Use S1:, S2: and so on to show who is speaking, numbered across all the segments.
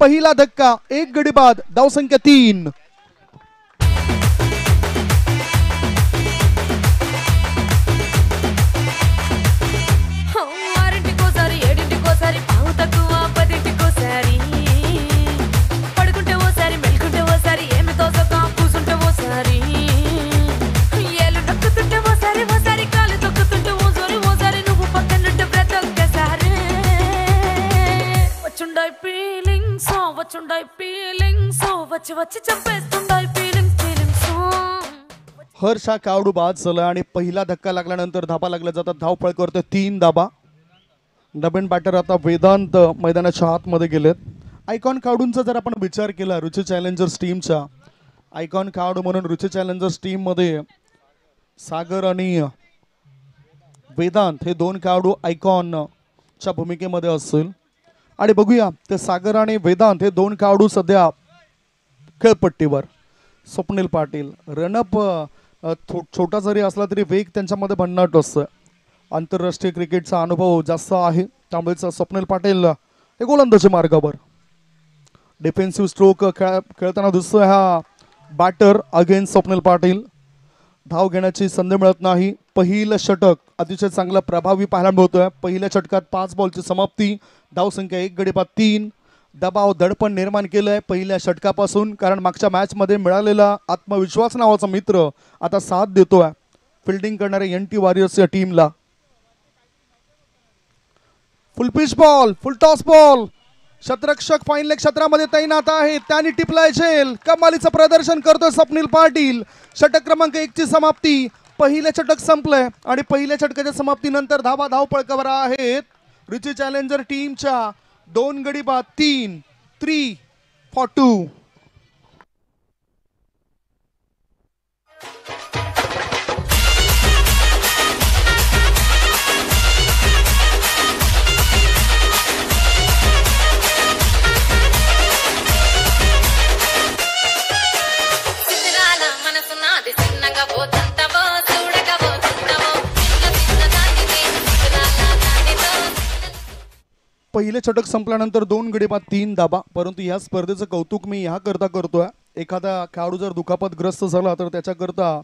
S1: पहिला धक्का, एक गडी बाद, धावसंख्या 3. हर्ष हा कावडू बाद झाला आणि पहिला धक्का लागल्यानंतर धाबा लागल्या जातात. धावपळ करतोय 3 धाबा. नवीन बॅटर आता वेदांत मैदानाच्या आतमध्ये गेलेत. आयकॉन कावडूंचा जर आपण विचार केला रुची चॅलेंजर्स टीमचा, आयकॉन कावडू म्हणून रुची चॅलेंजर्स टीम मध्ये सागर आणि वेदांत हे 2 कावडू आयकॉनच्या भूमिकेमध्ये असतील. आणि बघूया ते सागर आणि वेदांत हे 2 कावडू सध्या खेळपट्टीवर. स्वप्नील पाटील रनअप छोटा जरी असला तरी वेग त्यांच्यामध्ये भन्नाट असतो. आंतरराष्ट्रीय क्रिकेटचा अनुभव जास्त आहे त्यामुळेच स्वप्नील पाटील हे गोलंदाजी मार्गावर. डिफेन्सिव्ह स्ट्रोक खेळताना दिसतोय हा बॅटर अगेन्स्ट स्वप्नील पाटील. धाव घेण्याची संधी मिळत नाही. पहिलं षटक अतिशय चांगला प्रभावी पाहायला मिळतोय. पहिल्या षटकात 5 बॉलची समाप्ती, धावसंख्या 1 गडी बाद 3. दबाव दडपण निर्माण केलंय पहिल्या षटकापासून, कारण मागच्या मॅच मध्ये मिळालेला आत्मविश्वास नावाचा मित्र आता साथ देतोय फिल्डिंग करणाऱ्या एनटी वॉरियर्स या टीमला. Full pitch ball, full toss ball. शतरक्षक फाईन लेग क्षेत्रामध्ये तैनात आहे. त्यांनी टिपलाय झेल. कमालीचं प्रदर्शन करतोय स्वप्नील पाटील. षटक क्रमांक 1 ची समाप्ती. पहिलं षटक संपलंय आणि पहिल्या षटकाच्या समाप्तीनंतर धाबा धावपळकावर आहेत रुची चॅलेंजर टीमच्या. 2 गडी बाद 3 for 2. पहिले षटक संपल्यानंतर 2 गडी बाद 3 धाबा. परंतु या स्पर्धेचं कौतुक मी ह्या करता करतोय, एखादा खेळाडू जर दुखापतग्रस्त झाला तर त्याच्याकरता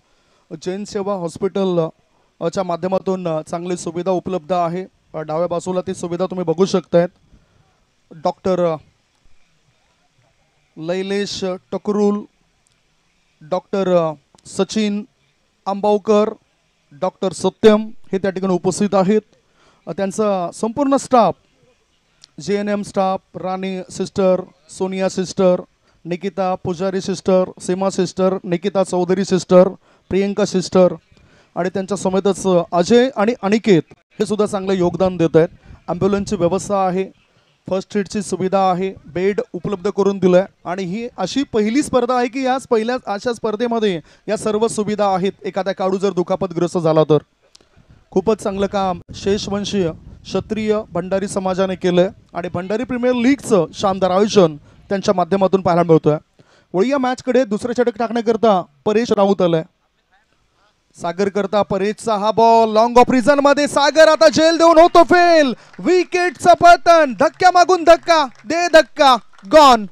S1: जैन सेवा हॉस्पिटलच्या माध्यमातून चांगली सुविधा उपलब्ध आहे. डाव्या बाजूला ती सुविधा तुम्ही बघू शकतायत. Doctor Lailesh Takrul, doctor Sachin Ambavkar, doctor Satyam हे त्या ठिकाणी उपस्थित आहेत. त्यांचा संपूर्ण staff, JNM staff, Rani sister, Sonia sister, Nikita Pujari sister, Seema sister, Nikita Chaudhari sister, Priyanka sister आणि त्यांच्या समेतच अजय आणि अनिकेत हे सुद्धा चांगलं योगदान देत आहेत. ॲम्ब्युलन्सची व्यवस्था आहे, फर्स्ट एडची सुविधा आहे, बेड उपलब्ध करून दिलं आहे आणि ही अशी पहिली स्पर्धा आहे की याच पहिल्या अशा स्पर्धेमध्ये या सर्व सुविधा आहेत. एखाद्या खेळाडू जर दुखापतग्रस्त झाला तर खूपच चांगलं काम शेषवंशीय क्षत्रिय भंडारी समाजाने केलंय आणि भंडारी प्रीमियर लीगचं शानदार आयोजन त्यांच्या माध्यमातून पाहायला मिळतोय. वळीया मॅचकडे दुसरे षटक टाकण्याकरता परेश राऊत आलाय. सागर करता परेशचा हा बॉल लॉंग ऑफ रिझन मध्ये. सागर आता जेल देऊन होतो फेल. विकेटचं पतन. धक्क्या मागून धक्का, दे धक्का, गॉन.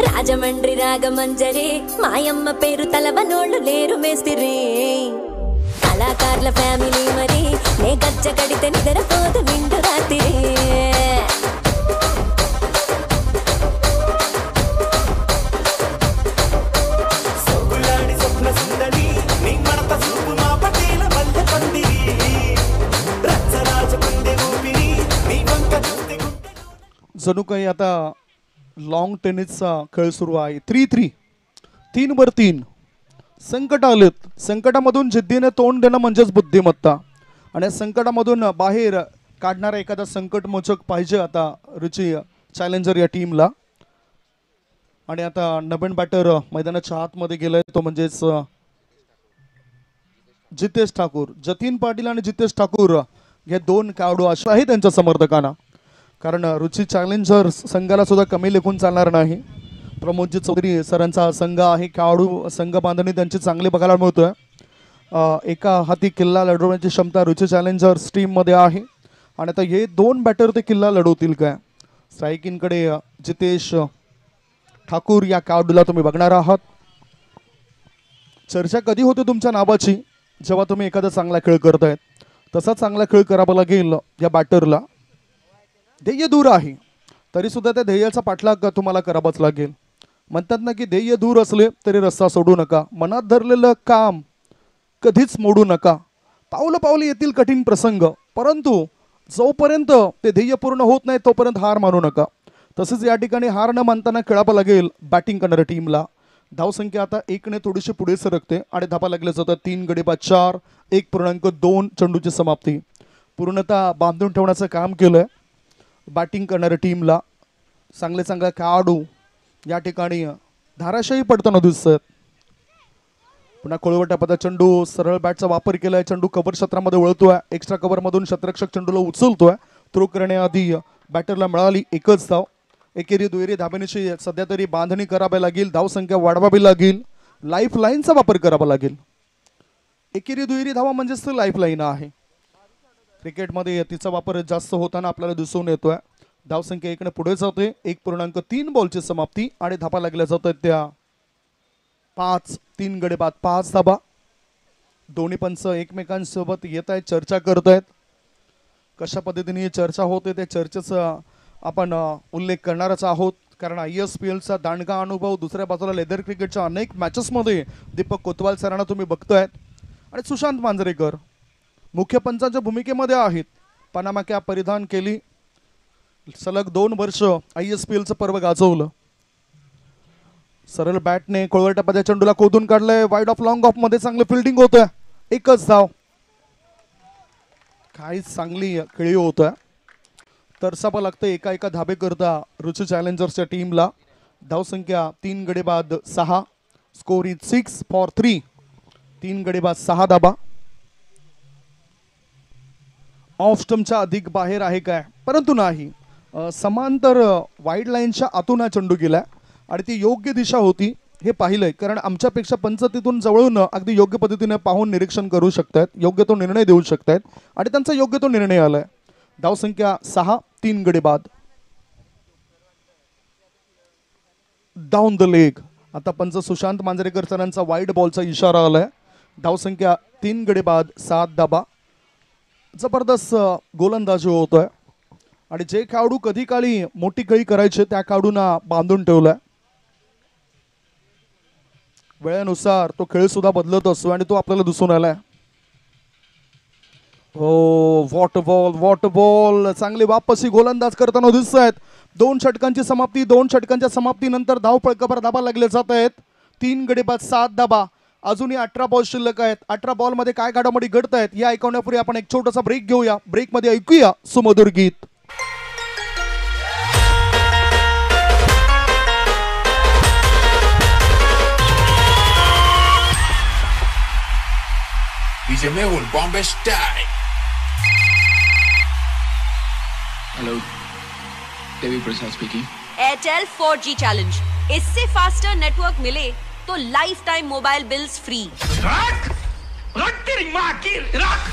S2: రాజమండ్రి రాగమంజరి మాయమ్మ పేరు తలవనోళ్ళు లేరు మేస్తిరి. కళాకారుల ఫ్యామిలీ మరి నే గజ్జ కడితే నిద్రపోదు నిండు రాత్రి.
S1: जणू काही आता लॉंग टेनिसचा खेळ सुरू आहे. 3-3 संकट आलेत. संकटामधून जिद्दीने तोंड देणं म्हणजेच बुद्धिमत्ता आणि संकटामधून बाहेर काढणारा एखादा संकटमोचक पाहिजे आता रुची चॅलेंजर या टीमला. आणि आता नवीन बॅटर मैदानाच्या आतमध्ये गेलाय तो म्हणजेच जितेश ठाकूर. जतीन पाटील आणि जितेश ठाकूर हे 2 खेळाडू असे आहेत त्यांच्या समर्थकांना, कारण रुची चॅलेंजर संघाला सुद्धा कमी लेखून चालणार नाही. प्रमोदजी चौधरी सरांचा संघ आहे. खेळाडू संघ बांधणी त्यांची चांगली बघायला मिळतोय. एका हाती किल्ला लढवण्याची क्षमता रुची चॅलेंजर्स टीममध्ये आहे. आणि आता हे दोन बॅटर ते किल्ला लढवतील काय. स्ट्रायकिंगकडे जितेश ठाकूर या कावडूला तुम्ही बघणार आहात. चर्चा कधी होते तुमच्या नावाची जेव्हा तुम्ही एखादा चांगला खेळ करतायत. तसा चांगला खेळ करावा लागेल या बॅटरला. ध्येय दूर आहे तरी सुद्धा त्या ध्येयाचा पाठलाग तुम्हाला करावाच लागेल. म्हणतात ना की ध्येय दूर असले तरी रस्ता सोडू नका. मनात धरलेलं काम कधीच मोडू नका. पावलं पावलं येतील कठीण प्रसंग, परंतु जोपर्यंत ते ध्येय पूर्ण होत नाही तोपर्यंत हार मानू नका. तसेच या ठिकाणी हार न मानताना खेळावं लागेल बॅटिंग करणाऱ्या टीमला. धावसंख्या आता 1ने थोडीशी पुढे सरकते आणि धाबा लागल्या जातात 3 गडी बाद 4, 1.2 चेंडूची समाप्ती. पूर्णतः बांधून ठेवण्याचं काम केलंय बॅटिंग करणाऱ्या टीमला. चांगले चांगले खेळाडू या ठिकाणी धाराशाही पडताना दिसत. पुन्हा कोळवट्या पदा चेंडू सरळ बॅटचा वापर केलाय. चेंडू कव्हर क्षेत्रामध्ये वळतोय. एक्स्ट्रा कव्हर मधून क्षेत्ररक्षक चेंडूला उचलतोय. थ्रो करण्याआधी बॅटरला मिळाली एकच धाव. एकेरी दुहेरी धाब्यानिशी सध्या तरी बांधणी करावी लागेल. धावसंख्या वाढवावी लागेल. लाईफ लाईनचा वापर करावा लागेल. एकेरी दुहेरी धावा म्हणजेच लाईफ लाईन आहे. क्रिकेटमध्ये तिचा वापर जास्त होताना आपल्याला दिसून येतोय. धावसंख्या 1ने पुढे जाते. 1.3 बॉलची समाप्ती आणि धाबा लागल्या जातात त्या 5. 3 गडी बाद 5 धाबा. दोन्ही पंच एकमेकांसोबत येत आहेत, चर्चा करत आहेत. कशा पद्धतीने चर्चा होते त्या चर्चेचा आपण उल्लेख करणारच आहोत. कारण ISPLचा दांडगा अनुभव, दुसऱ्या बाजूला लेदर क्रिकेटच्या अनेक मॅचेसमध्ये दीपक कोतवाल सरांना तुम्ही बघतायत आणि सुशांत मांजरेकर मुख्य पंचांच्या भूमिकेमध्ये आहेत. पनामा कॅप परिधान केली. सलग 2 वर्ष ISPLचं पर्व गाजवलं. सरळ बॅटने कोळवट्यापद्या चेंडूला खोदून काढलंय. वाईड ऑफ लॉंग ऑफ मध्ये चांगलं फिल्डिंग होतं. एकच धाव. काही चांगली खेळी होतं. तरसावं लागतं एका एका धाबे करता रुची चॅलेंजर्सच्या टीमला. धावसंख्या 3 गडी बाद 6. Score is 6 for 3. 3 गडी बाद 6 धाबा. ऑफ स्टंपच्या अधिक बाहेर आहे काय, परंतु नाही. समांतर वाईड लाईनच्या आतून हा चेंडू गेला आणि ती योग्य दिशा होती हे पाहिलंय. कारण आमच्यापेक्षा पंच तिथून जवळून अगदी योग्य पद्धतीने पाहून निरीक्षण करू शकतात, योग्य तो निर्णय देऊ शकतात आणि त्यांचा योग्य तो निर्णय आलाय. धावसंख्या 6. 3 गडी बाद. Down the leg. आता पंच सुशांत मांजरेकर सरांचा वाईड बॉलचा इशारा आलाय. धावसंख्या 3 गडी बाद 7 धाबा. जबरदस्त गोलंदाजी होतोय आणि जे खेळाडू कधी काळी मोठी खेळी करायचे त्या खेळाडूंना बांधून ठेवलाय. वेळेनुसार तो खेळ सुद्धा बदलत असतो आणि तो आपल्याला दिसून आलाय. हो, वॉट बॉल. चांगली वापसी गोलंदाज करताना दिसत आहेत. 2 षटकांची समाप्ती. 2 षटकांच्या समाप्तीनंतर धावफलकावर धाबा लागले जात आहेत. 3 गडी बाद 7 धाबा. अजूनही 18 बॉल शिल्लक आहेत. 18 बॉल मध्ये काय घडामोडी घडत आहेत या ऐकवण्यापूर्वी आपण एक छोटासा ब्रेक घेऊया. ब्रेक मध्ये ऐकूया सुमधुर गीत.
S3: DJ Mehul, Bombay Style.
S4: Hello, Devi Prasad speaking.
S5: Airtel 4G challenge. इससे फास्टर नेटवर्क मिले तो life time mobile bills free.
S3: रख! रख तेरी माँ की रख!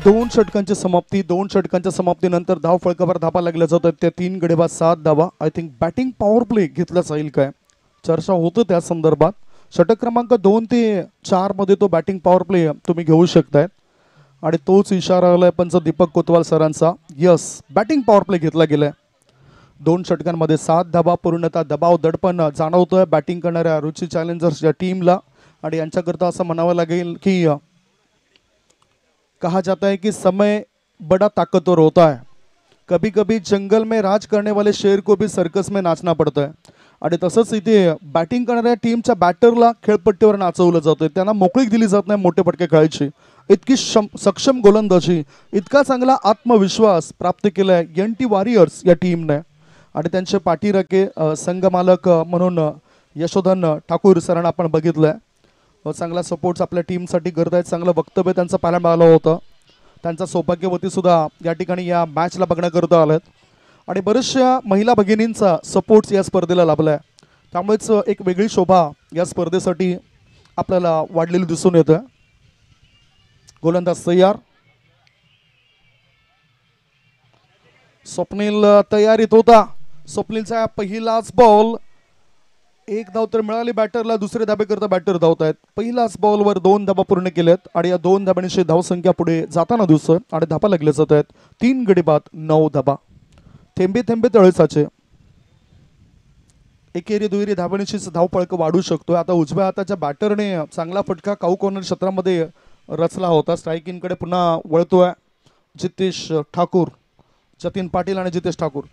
S1: दोन षटकांची समाप्ती. 2 षटकांच्या समाप्तीनंतर धाव फळकावर धाबा लागल्या जातात त्या 3 गडी बाद 7 धाबा. I think batting power play घेतला जाईल काय, चर्चा होतं त्या संदर्भात. षटक क्रमांक 2 ते 4 मध्ये तो बॅटिंग पॉवर प्ले तुम्ही घेऊ शकताय आणि तोच इशारा आलाय पंच दीपक कोतवाल सरांचा. यस, बॅटिंग पॉवर प्ले घेतला गेलाय. 2 षटकांमध्ये 7 धाबा. पूर्णतः दबाव दडपण जाणवतोय बॅटिंग करणाऱ्या रुची चॅलेंजर्स या टीमला आणि यांच्याकरता असं म्हणावं लागेल की कहा जाता है कि समय बड़ा ताकतवर होता है. कभी कभी जंगल में राज करने वाले शेर को भी सर्कस में नाचना पड़ता है. आणि तसंच इथे बॅटिंग करणाऱ्या टीमच्या बॅटरला खेळपट्टीवर नाचवलं जातं. त्यांना मोकळीक दिली जात नाही मोठे फटके खेळायची. इतकी सक्षम गोलंदाजी, इतका चांगला आत्मविश्वास प्राप्त केलाय NT वॉरियर्स या टीमने आणि त्यांचे पाठीराखे संघमालक म्हणून यशोधन ठाकूर सरांना आपण बघितलंय. चांगला सपोर्ट्स आपल्या टीमसाठी करत आहेत. चांगलं वक्तव्य त्यांचं पाहायला मिळालं होतं. त्यांचा सौभाग्यवती सुद्धा या ठिकाणी या मॅचला बघण्याकरता आल्यात आणि बऱ्याचशा महिला भगिनींचा सपोर्ट या स्पर्धेला लाभला आहे. त्यामुळेच एक वेगळी शोभा या स्पर्धेसाठी आपल्याला वाढलेली दिसून येतं. गोलंदाज तयार, स्वप्नील तयारीत होता. स्वप्नीलचा पहिलाच बॉल, एक धाव तर मिळाली बॅटरला, दुसरे धाबे करता बॅटर धावत आहेत. पहिलाच बॉलवर 2 धाबा पूर्ण केल्यात आणि या 2 धाब्यांची धावसंख्या पुढे जाताना दिसत आणि धाबा लागले जात आहेत. 3 गडी बाद 9 धाबा. थेंबे थेंबे तळे साचे. एकेरी दुहेरी धाबणीचीच धावपळक वाढू शकतो. आता उजव्या हाताच्या बॅटरने चांगला फटका काऊ कॉर्नर क्षेत्रामध्ये रचला होता. स्ट्रायकिंगकडे पुन्हा वळतोय जितेश ठाकूर, जतीन पाटील आणि जितेश ठाकूर.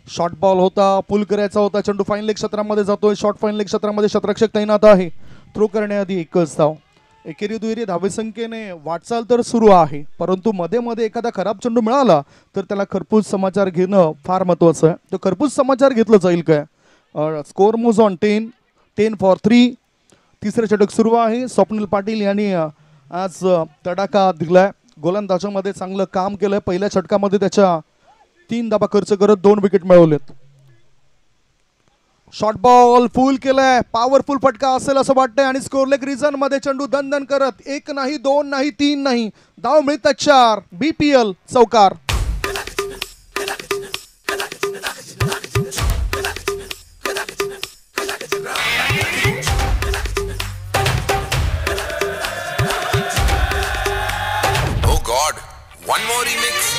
S1: शॉर्ट बॉल होता, पुल करायचा होता. चेंडू फाईन लेग क्षेत्रामध्ये जातोय. शॉर्ट फाईन लेग क्षेत्रामध्ये क्षेत्ररक्षक तैनात आहे. थ्रो करण्याआधी एकच धाव. एकेरी दुहेरी धावेसंख्येने वाटचाल तर सुरू आहे, परंतु मध्ये मध्ये एखादा खराब चेंडू मिळाला तर त्याला खरपूस समाचार घेणं फार महत्वाचं आहे. तो खरपूस समाचार घेतलं जाईल काय? Score moves on 10 for 3. तिसरे षटक सुरू आहे. स्वप्नील पाटील यांनी आज तडाखा दिलाय. गोलंदाजामध्ये चांगलं काम केलंय. पहिल्या षटकामध्ये त्याच्या 3 धाबा खर्च करत 2 विकेट मिळवलेत. शॉर्ट बॉल फुल केलाय. पॉवरफुल फटका असेल असं वाटतंय आणि स्कोरलेग रिजन मध्ये चेंडू दणदण करत 1 नाही 2 नाही 3 नाही धाव मिळतात 4. BPL चौकार.
S6: Oh God, one more remix.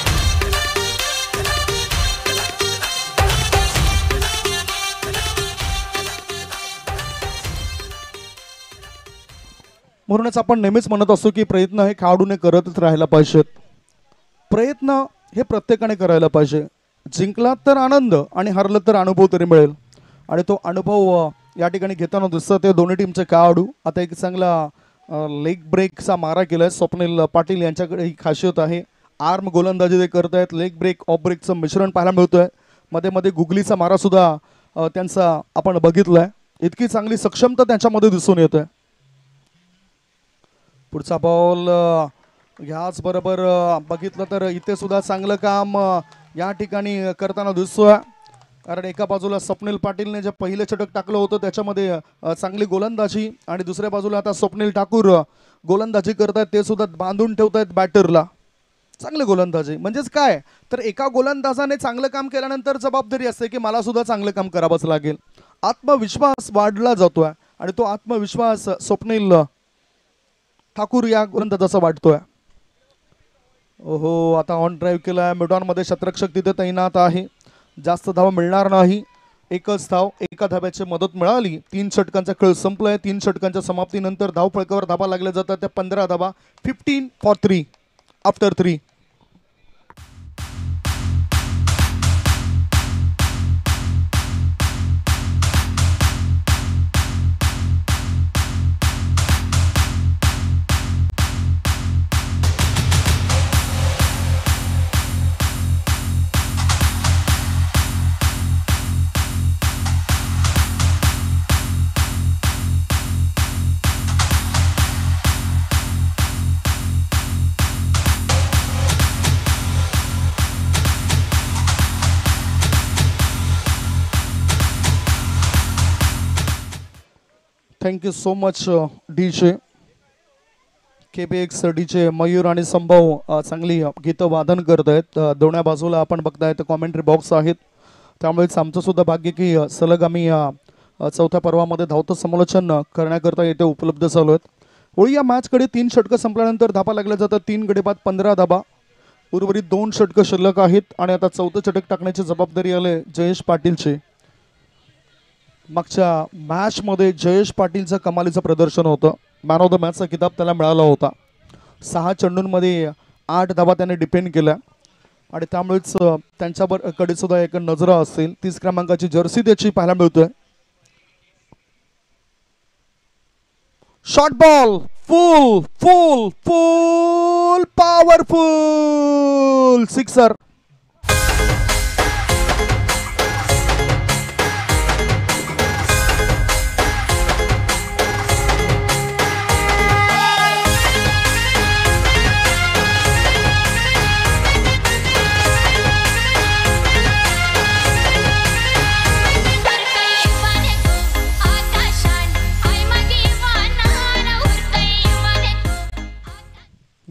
S1: म्हणूनच आपण नेहमीच म्हणत असतो की प्रयत्न हे खेळाडूने करतच राहायला पाहिजेत. प्रयत्न हे प्रत्येकाने करायला पाहिजे. जिंकलात तर आनंद आणि हरलं तर अनुभव तरी मिळेल आणि तो अनुभव या ठिकाणी घेताना दिसतं ते दोन्ही टीमचे खेळाडू. आता एक चांगला लेग ब्रेकचा मारा केलाय. स्वप्नील पाटील यांच्याकडे ही खासियत आहे. आर्म गोलंदाजी ते करत आहेत. लेग ब्रेक ऑफ ब्रेकचं मिश्रण पाहायला मिळतोय. मध्ये मध्ये गुगलीचा मारा सुद्धा त्यांचा आपण बघितलाय. इतकी चांगली सक्षमता त्यांच्यामध्ये दिसून येत आहे. पुढचा बॉल ह्याच बरोबर बघितलं तर इथे सुद्धा चांगलं काम या ठिकाणी करताना दिसतोय. कारण एका बाजूला स्वप्नील पाटीलने जे पहिलं षटक टाकलं होतं त्याच्यामध्ये चांगली गोलंदाजी आणि दुसऱ्या बाजूला आता स्वप्नील ठाकूर गोलंदाजी करतायत. ते सुद्धा बांधून ठेवतायत बॅटरला. चांगली गोलंदाजी म्हणजेच काय तर एका गोलंदाजाने चांगलं काम केल्यानंतर जबाबदारी असते की मला सुद्धा चांगलं काम करावंच लागेल. आत्मविश्वास वाढला जातोय आणि तो आत्मविश्वास स्वप्नील ठाकूर या गोलंदाजाचा वाटतोय. ओहो, आता ऑन ड्राईव्ह केलाय. मिडॉनमध्ये शतरक्षक तिथे तैनात आहे. जास्त धाव मिळणार नाही. एकच धाव, एका धाब्याची मदत मिळाली. 3 षटकांचा खेळ संपलाय. 3 षटकांच्या समाप्तीनंतर धाव फळकावर धाबा लागल्या जातात. त्या 15 धाबा. 15 for 3 after 3. Thank you so much DJ. KBX DJ Mayur आणि संभव चांगली गीतं वादन करत आहेत. दोन्ही बाजूला आपण बघताय तर कॉमेंट्री बॉक्स आहेत. त्यामुळेच आमचं सुद्धा भाग्य की सलग आम्ही चौथ्या पर्वामध्ये धावतं समालोचन करण्याकरता येथे उपलब्ध झालो आहेत. होळी या मॅचकडे 3 षटकं संपल्यानंतर धाबा लागल्या जातात. 3 गडी बाद 15 धाबा. उर्वरित 2 षटकं शिल्लक आहेत आणि आता चौथं षटक टाकण्याची जबाबदारी आले जयेश पाटीलची. मागच्या मॅचमध्ये जयेश पाटीलचं कमालीचं प्रदर्शन होतं. मॅन ऑफ द मॅचचा किताब त्याला मिळाला होता. 6 चेंडूंमध्ये 8 धाबा त्याने डिफेंड केल्या आणि त्यामुळेच त्यांच्याकडे सुद्धा एक नजर असेल. 30 क्रमांकाची जर्सी त्याची पाहायला मिळतोय. शॉर्ट बॉल फुल फुल फुल पॉवरफुल सिक्सर.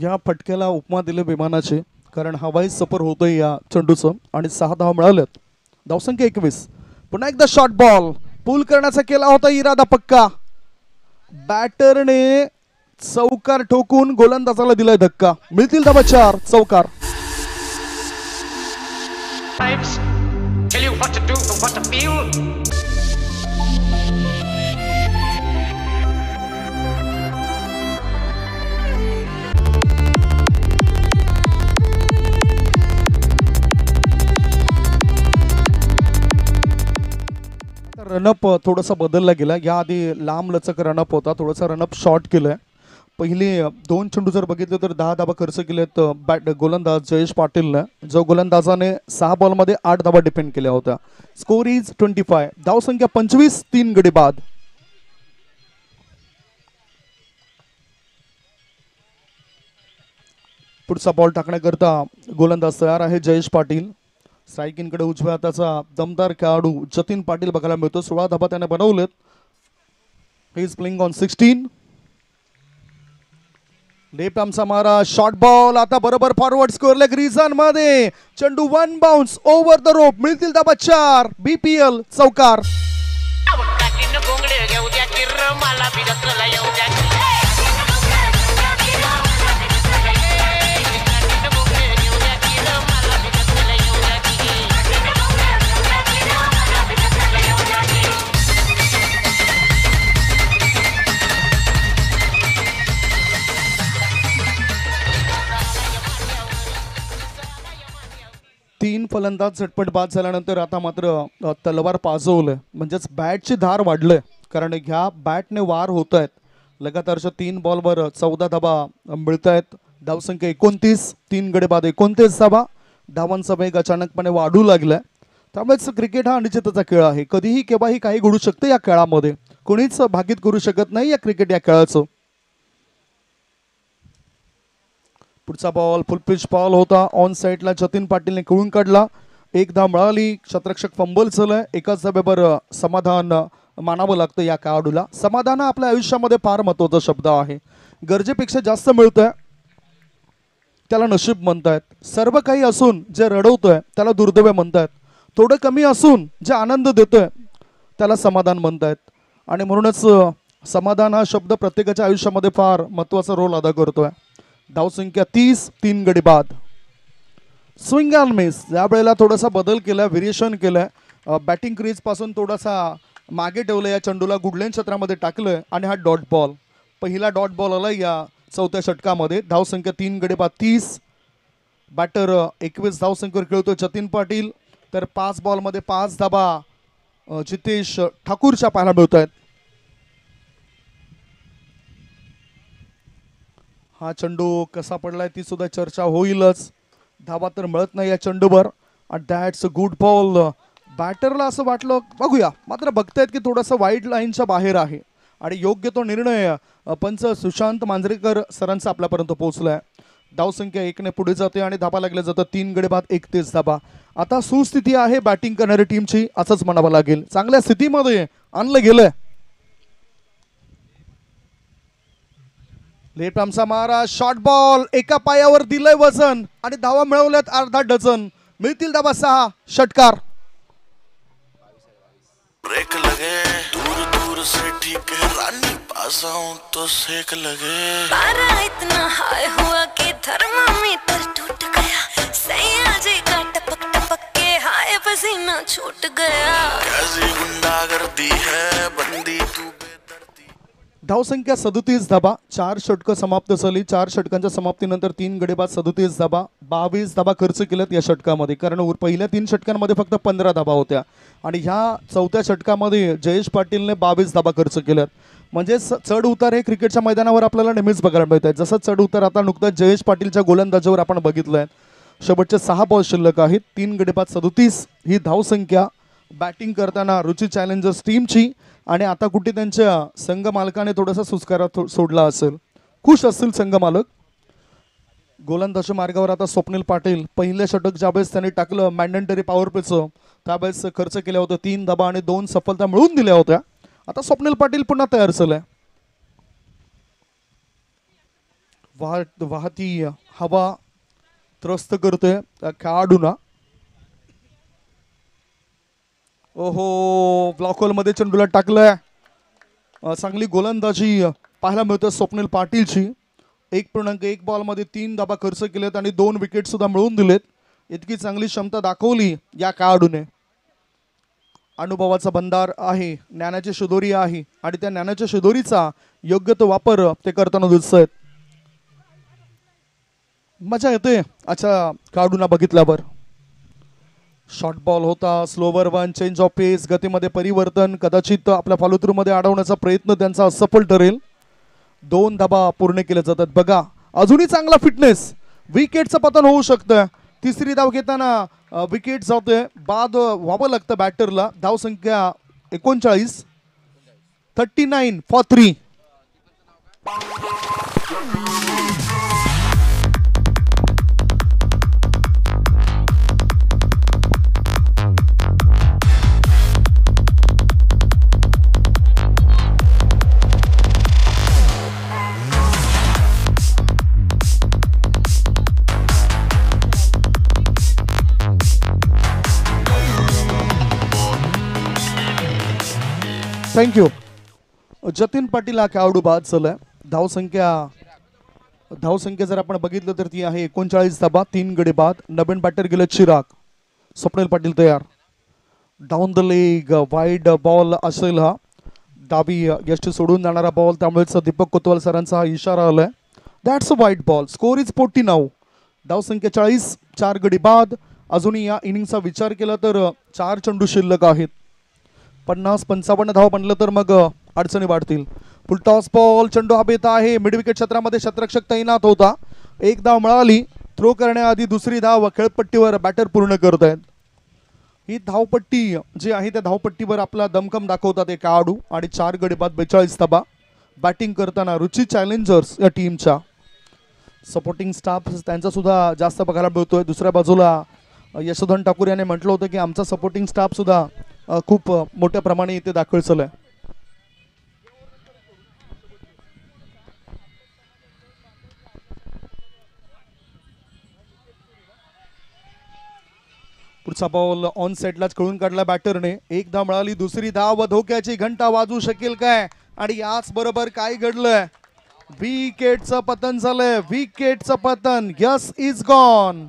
S1: या फटक्याला उपमा दिले विमानाचे, कारण हवाई सफर होतोय या चेंडूचं आणि 6 धावा मिळाल्यात. धावसंख्या 21. पुन्हा एकदा शॉर्ट बॉल पूल करण्याचा केला होता इरादा पक्का. बॅटरने चौकार ठोकून गोलंदाजाला दिलाय धक्का. मिळतील धावा 4. चौकार.
S3: Tell you what to do and what to feel.
S1: Run-up थोडासा बदलला गेला. याआधी लांब लचक रनअप होता, थोडासा रनअप शॉर्ट केलाय. पहिली 2 चेंडू जर बघितले तर 10 धाबा खर्च केलेत गोलंदाज जयेश पाटीलने, जो गोलंदाजाने 6 बॉलमध्ये 8 धाबा डिफेंड केल्या होत्या. Score is 25. धावसंख्या 25. 3 गडी बाद. पुढचा बॉल टाकण्याकरता गोलंदाज तयार आहे जयेश पाटील. स्ट्रायकिंगकडे उजव्या हाताचा दमदार खेळाडू जतीन पाटील बघायला मिळतो. 16 धाबा त्याने बनवलेत. He is playing on 16. लेफ्टआर्मचा मारा, शॉर्ट बॉल आता बरोबर फॉरवर्ड स्कोअर लेग रिझन मध्ये. चेंडू 1 बाउन्स ओव्हर द रोप. मिळतील धाबा 4. BPL चौकार. तीन फलंदाज झटपट बाद झाल्यानंतर आता मात्र तलवार पाजवलंय, म्हणजेच बॅटची धार वाढलंय, कारण ह्या बॅटने वार होत आहेत. लगातारच्या 3 बॉलवर 14 धाबा मिळत आहेत. धावसंख्या 29. 3 गडी बाद 29 धाबा. धावांचा वेग अचानकपणे वाढू लागलाय. त्यामुळेच क्रिकेट हा अनिश्चिततेचा खेळ आहे. कधीही केव्हाही काही घडू शकतं या खेळामध्ये. कोणीच भाकीत करू शकत नाही या क्रिकेट या खेळाचं. पुढचा बॉल फुल पिच बॉल होता. ऑन साईडला जतीन पाटीलने खेळून काढला. 1 धाव मिळाली. क्षेत्ररक्षक फंबल झालंय. एकाच धाब्यावर समाधान मानावं लागतं या खेळाडूला. समाधान हा आपल्या आयुष्यामध्ये फार महत्त्वाचा शब्द आहे. गरजेपेक्षा जास्त मिळतंय त्याला नशीब म्हणतायत. सर्व काही असून जे रडवतोय त्याला दुर्दैव म्हणतायत. थोडं कमी असून जे आनंद देतोय त्याला समाधान म्हणतायत. आणि म्हणूनच समाधान हा शब्द प्रत्येकाच्या आयुष्यामध्ये फार महत्त्वाचा रोल अदा करतोय. धावसंख्या 30. 3 गडी बाद. Swing and miss. यावेळेला थोडासा बदल केला, व्हेरिएशन केलंय. बॅटिंग क्रीज पासून थोडासा मागे ठेवलं. या चेंडूला गुडलेन क्षेत्रामध्ये टाकलंय आणि हा डॉट बॉल. पहिला डॉट बॉल आला या 4थ्या षटकामध्ये. धावसंख्या 3 गडी बाद 30. बॅटर 21 धावसंख्येवर खेळतोय जतीन पाटील. तर 5 बॉलमध्ये 5 धाबा जितेश ठाकूरच्या पाहायला मिळत आहेत. हा चेंडू कसा पडलाय ती सुद्धा चर्चा होईलच. धावा तर मिळत नाही या चेंडूवर. That's a good ball. बॅटरला असं वाटलं बघूया, मात्र बघतायत की थोडासा वाईड लाईनच्या बाहेर आहे आणि योग्य तो निर्णय पंच सुशांत मांजरेकर सरांचा आपल्यापर्यंत पोहोचलाय. धावसंख्या 1 ने पुढे जाते आणि धाबा लागल्या जातात. 3 गडी बाद 31 धाबा. आता सुस्थिती आहे बॅटिंग करणारी टीमची, असंच म्हणावं लागेल. चांगल्या स्थितीमध्ये आणलं गेलंय. लेफ्ट आर्मचा मारा, शॉर्ट बॉल एका पायावर दिलंय वजन आणि धावा मिळवल्यात अर्धा डझन. मिळतील धाबा 6. षटकार.
S7: ब्रेक लगे दूर दूर से ठीक है रानी पास आऊं तो सेक लगे.
S2: पारा इतना हाई हुआ कि थर्मामीटर टूट गया. सैया जी का टपक टपक के हाय पसीना छूट गया.
S7: कैसी गुंडागर्दी है बंदी तू बेदर्दी.
S1: धावसंख्या 37 धाबा. 4 षटकं समाप्त झाली. 4 षटकांच्या समाप्तीनंतर 3 गडी बाद 37 धाबा. 22 धाबा खर्च केल्यात या षटकामध्ये, कारण पहिल्या 3 षटकांमध्ये फक्त 15 धाबा होत्या आणि ह्या 4थ्या षटकामध्ये जयेश पाटीलने 22 धाबा खर्च केल्यात. म्हणजे चढ उतार हे क्रिकेटच्या मैदानावर आपल्याला नेहमीच बघायला मिळत आहेत. जसं चढ उतार आता नुकताच जयेश पाटीलच्या गोलंदाजीवर आपण बघितलंय. शेवटचे 6 बॉल शिल्लक आहेत. 3 गडी बाद 37 ही धावसंख्या बॅटिंग करताना रुची चॅलेंजर्स टीमची. आणि आता कुठे त्यांच्या संघ मालकाने थोडासा सुस्कारा सोडला असेल. खुश असतील संघ मालक. गोलंदाजी मार्गावर आता स्वप्नील पाटील. पहिलं षटक ज्यावेळेस त्यांनी टाकलं मॅन्डेटरी पॉवर प्लेचं, त्यावेळेस खर्च केल्या होत्या 3 धाबा आणि 2 सफलता मिळवून दिल्या होत्या. आता स्वप्नील पाटील पुन्हा तयार झालाय. वाहती हवा त्रस्त करतोय त्या खेळाडूंना. ओहो, ब्लॉक होल मध्ये चेंडूला टाकलंय. चांगली गोलंदाजी पाहायला मिळते स्वप्नील पाटीलची. 1.1 बॉलमध्ये 3 धाबा खर्च केलेत आणि 2 विकेट सुद्धा मिळवून दिलेत. इतकी चांगली क्षमता दाखवली या खेळाडूने. अनुभवाचा भंडार आहे, ज्ञानाची शिदोरी आहे आणि त्या ज्ञानाच्या शिदोरीचा योग्य तो वापर ते करताना दिसत आहेत. मजा येते अच्छा खेळाडूंना बघितल्यावर. शॉर्ट बॉल होता, स्लोवर वन, चेंज ऑफ पेस, गतीमध्ये परिवर्तन, कदाचित आपल्या फॉलो थ्रू मध्ये अडवण्याचा प्रयत्न त्यांचा असफल ठरेल. 2 धाबा पूर्ण केले जातात. बघा अजूनही चांगला फिटनेस, विकेटचं पतन होऊ शकतं. तिसरी धाव घेताना विकेट जाते, बाद व्हावं लागतं बॅटरला. धाव संख्या 39, 39 फॉर 3. थँक्यू. जतीन पाटील हा खेळाडू बाद झालाय. धावसंख्या जर आपण बघितलं तर ती आहे 39 धाबा, 3 गडी बाद. नवीन बॅटर गेले चिराग. स्वप्नील पाटील तयार. Down the leg wide ball असेल हा. डावी यष्टी सोडून जाणारा बॉल, त्यामुळेच दीपक कोतवाल सरांचा हा इशारा आलाय. That's a wide ball. Score is 49. धावसंख्या 40, 4 गडी बाद. अजूनही या इनिंगचा विचार केला तर 4 चेंडू शिल्लक आहेत. 50-55 धाव बनलं तर मग अडचणी वाढतील. फुल टॉस बॉल, चेंडू हवेत आहे. मिड विकेट क्षेत्रामध्ये शतरक्षक तैनात होता. 1 धाव मिळाली. थ्रो करण्याआधी दुसरी धाव खेळपट्टीवर बॅटर पूर्ण करत आहेत. ही धावपट्टी जी आहे त्या धावपट्टीवर आपला दमखम दाखवतात एक खेळाडू आणि 4 गडी बाद, 42 धाबा. बॅटिंग करताना रुची चॅलेंजर्स या टीमच्या सपोर्टिंग स्टाफ त्यांचा सुद्धा जास्त बघायला मिळतोय. दुसऱ्या बाजूला यशोधन ठाकूर याने म्हटलं होतं की आमचा सपोर्टिंग स्टाफ सुद्धा खूप मोठ्या प्रमाणे इथे दाखल चाललाय. पुढचा बॉल ऑन सेटलाच कळून काढला बॅटरने. 1 धाव मिळाली. दुसरी धाव, धोक्याची घंटा वाजू शकेल काय? आणि याच बरोबर काय घडलंय? विकेटचं पतन झालंय. विकेटचं पतन. Yes is gone.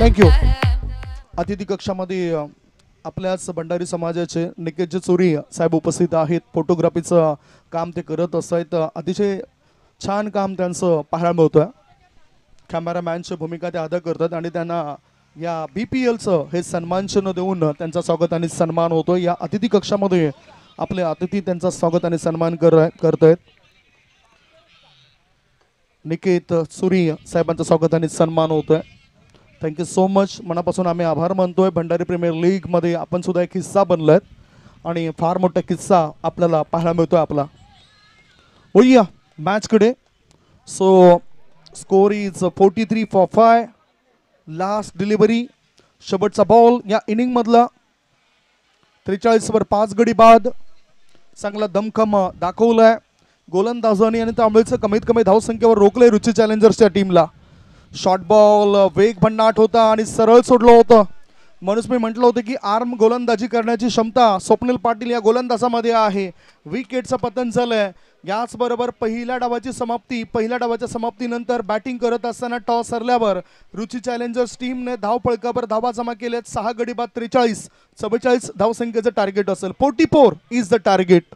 S1: थँक्यू. अतिथी कक्षामध्ये आपल्याच भंडारी समाजाचे निकेतजी चोरी साहेब उपस्थित आहेत. फोटोग्राफीचं काम ते करत असत. अतिशय छान काम त्यांचं पाहायला मिळतोय. कॅमेरामॅनची भूमिका ते अदा करतात आणि त्यांना या BPLचं हे सन्मानचिन्ह देऊन त्यांचा स्वागत आणि सन्मान होतो. या अतिथी कक्षामध्ये आपले अतिथी त्यांचा स्वागत आणि सन्मान करत आहेत. निकेत चोरी साहेबांचं स्वागत आणि सन्मान होतोय. Thank you so much. मनापासून आम्ही आभार मानतोय. भंडारी प्रीमियर लीगमध्ये आपण सुद्धा एक हिस्सा बनलाय आणि फार मोठा किस्सा आपल्याला पाहायला मिळतोय आपला. होईया मॅचकडे. So score is 43 for 5. Last delivery, शेवटचा बॉल या इनिंग मधला. 43 वर 5 गडी बाद. चांगला दमखम दाखवलाय गोलंदाजांनी आणि त्यामुळेच कमीत कमी धावसंख्येवर रोखलंय रुची चॅलेंजर्सच्या टीमला. शॉर्ट बॉल वेग भन्नाट होता आणि सरळ सोडलं होतं. म्हणून मी म्हटलं होतं की आर्म गोलंदाजी करण्याची क्षमता स्वप्नील पाटील या गोलंदाजामध्ये आहे. विकेटचं पतन झालंय. याचबरोबर पहिल्या डावाच्या समाप्तीनंतर बॅटिंग करत असताना टॉस हरल्यावर रुची चॅलेंजर्स टीमने धावपळकावर धावा जमा केल्यात. 6 गडी बाद, 43. 44 धावसंख्येचं टार्गेट असेल. 44 इज द टार्गेट.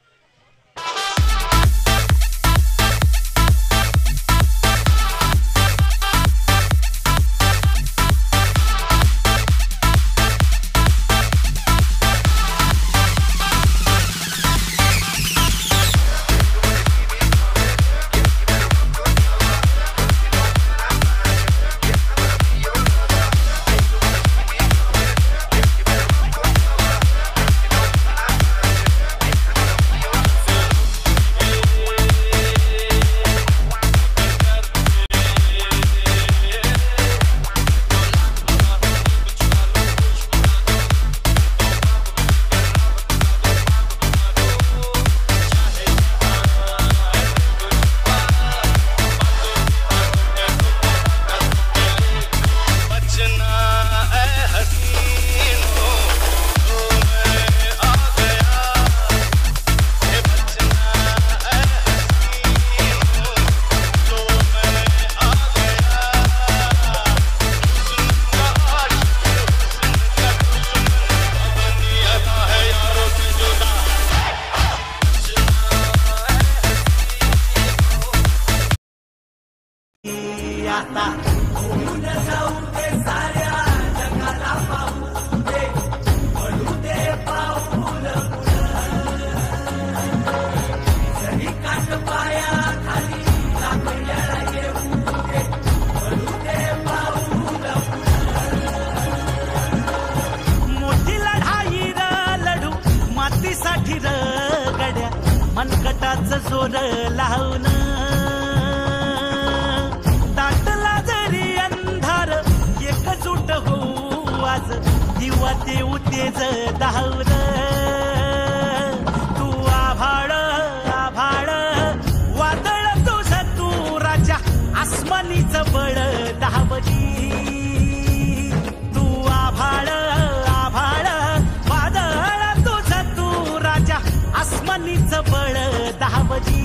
S8: आज जोर लावून दाटला जरी अंधार एकजूट होऊ आज दिवा देऊ तेज धावून तू आभाळ आभाळ वादळ तुझ तू राजा आसमानीच बळ धावली तू आभाळ आभाळ वादळ तुझ तू राजा आसमानीच बळ धावली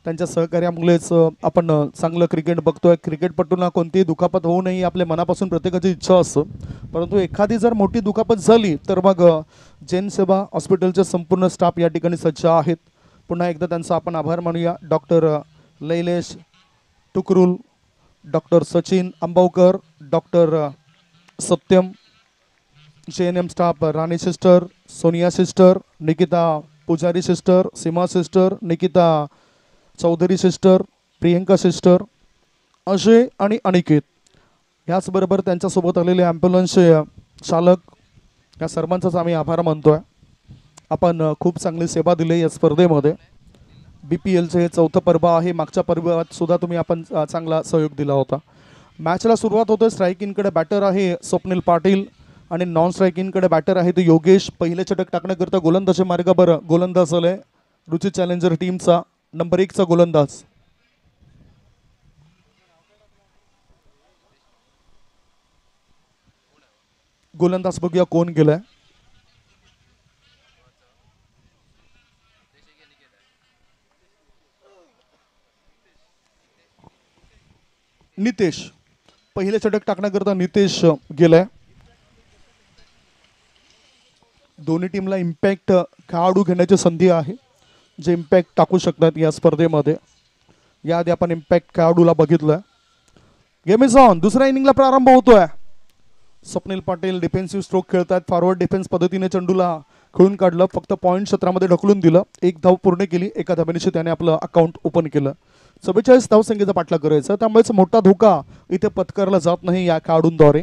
S1: त्यांच्या सहकार्यामुळेच आपण चांगलं क्रिकेट बघतोय. क्रिकेटपटूंना कोणतीही दुखापत होऊ नये आपल्या मनापासून प्रत्येकाची इच्छा असतं, परंतु एखादी जर मोठी दुखापत झाली तर मग जैन सेवा हॉस्पिटलचे संपूर्ण स्टाफ या ठिकाणी सज्ज आहेत. पुन्हा एकदा त्यांचा आपण आभार मानूया. Doctor Lailesh Tukrul, doctor Sachin Ambavkar, doctor Satyam, JNM staff, Rani sister, Sonia sister, Nikita Pujari sister, Seema sister, Nikita Chaudhari sister, Priyanka sister, Ajay आणि अनिकेत, याचबरोबर त्यांच्यासोबत आलेले ॲम्ब्युलन्सचे चालक, या सर्वांचाच आम्ही आभार मानतोय. आपण खूप चांगली सेवा दिली या स्पर्धेमध्ये. BPLचे हे चौथं पर्व आहे. मागच्या पर्वात सुद्धा तुम्ही आपण चांगला सहयोग दिला होता. मॅचला सुरुवात होते. स्ट्राईक इनकडे बॅटर आहे स्वप्नील पाटील आणि नॉन स्ट्राईक इनकडे बॅटर आहे ते योगेश. पहिले षटक टाकण्याकरता गोलंदाजी मार्गावर गोलंदाज आले रुची चॅलेंजर टीमचा नंबर 1 चा गोलंदाज. गोलंदाज बघूया कोण गेलाय. नितेश. पहिले षटक टाकण्याकरता नितेश गेलाय. दोन्ही टीमला इम्पॅक्ट खेळाडू घेण्याची संधी आहे, जे इम्पॅक्ट टाकू शकतात या स्पर्धेमध्ये. याआधी आपण इम्पॅक्ट खेळाडूला बघितलं. Game is on. दुसऱ्या इनिंगला प्रारंभ होतोय. स्वप्नील पाटील डिफेन्सिव्ह स्ट्रोक खेळतात. फॉरवर्ड डिफेन्स पद्धतीने चेंडूला खेळून काढलं, फक्त पॉईंट क्षेत्रामध्ये ढकलून दिलं. 1 धाव पूर्ण केली. एका धावेनिशी त्याने आपलं अकाउंट ओपन केलं. 44 धावसंख्येचा पाठलाग करायचा, त्यामुळेच मोठा धोका इथे पत्करला जात नाही या खेळाडूंद्वारे.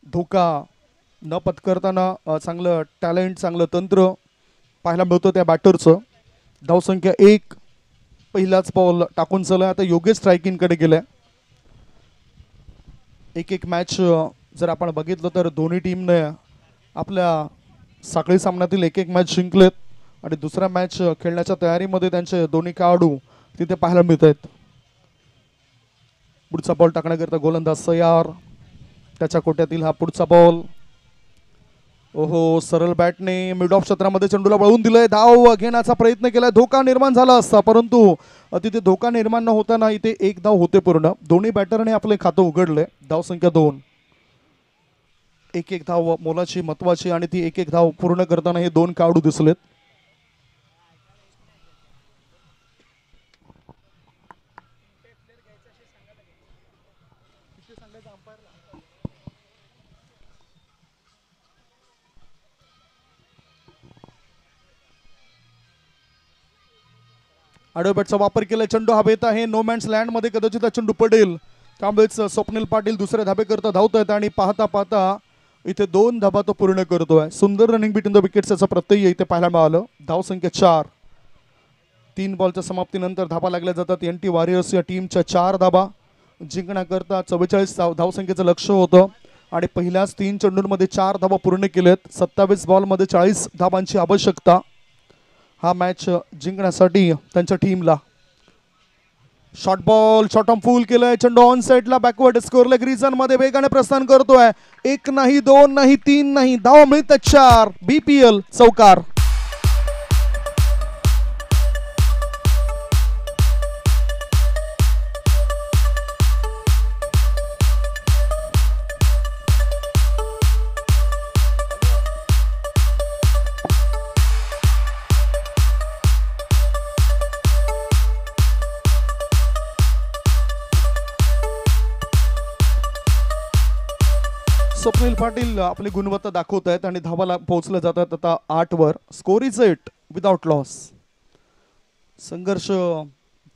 S1: धोका न पत्करताना चांगलं टॅलेंट, चांगलं तंत्र पाहायला मिळतं त्या बॅटरचं. धावसंख्या 1. पहिलाच बॉल टाकून चला. आता योगेश स्ट्रायकिंगकडे गेलाय. एक मॅच जर आपण बघितलं तर दोन्ही टीमने आपल्या साखळी सामन्यातील एक मॅच जिंकलेत आणि दुसरा मॅच खेळण्याच्या तयारीमध्ये त्यांचे दोन्ही खेळाडू तिथे पाहायला मिळत आहेत. पुढचा बॉल टाकण्याकरता गोलंदाज तयार. त्याच्या कोट्यातील हा पुढचा बॉल. ओहो, सरळ बॅटने मिड ऑफ क्षेत्रामध्ये चेंडूला वळवून दिलंय. धाव घेण्याचा प्रयत्न केलाय. धोका निर्माण झाला असता, परंतु तिथे धोका निर्माण न होताना इथे एक धाव होते पूर्ण. दोन्ही बॅटरने आपले खातं उघडलंय. धाव संख्या 2. एक धाव मोलाची, महत्वाची, आणि ती एक धाव पूर्ण करताना हे 2 खेळाडू दिसलेत. आडव्या बॅटचा वापर केला. चेंडू हवेत आहे. नो मॅन्स लँड मध्ये कदाचित हा चेंडू पडेल. त्यामुळेच स्वप्नील पाटील दुसऱ्या धाबेकरता धावतोय आणि पाहता पाहता इथे 2 धाबा तो पूर्ण करतोय. सुंदर रनिंग बिटवीन द विकेट्स याचा प्रत्यय इथे पाहायला मिळालं. धाव संख्या 4. 3 बॉलच्या समाप्तीनंतर धाबा लागल्या जातात. NT वॉरियर्स या टीमच्या 4 धाबा जिंकण्याकरता 44 धावसंख्येचं लक्ष होतं आणि पहिल्याच 3 चेंडूंमध्ये 4 धाबा पूर्ण केलेत. 27 बॉलमध्ये 40 धाबांची आवश्यकता हा मॅच जिंकण्यासाठी त्यांच्या टीमला. शॉर्ट बॉल, शॉर्ट ऑन फुल केलंय. चेंडू ऑन साइडला बॅकवर्ड स्कोअर लेग रिजन मध्ये वेगाने प्रस्थान करतोय. 1 नाही, 2 नाही, 3 नाही, धाव मिळतात 4. BPL चौकार. स्वप्नील पाटील आपली गुणवत्ता दाखवत आहेत आणि धावाला पोहोचले जातात आता 8 वर. Score is 8 without loss. संघर्ष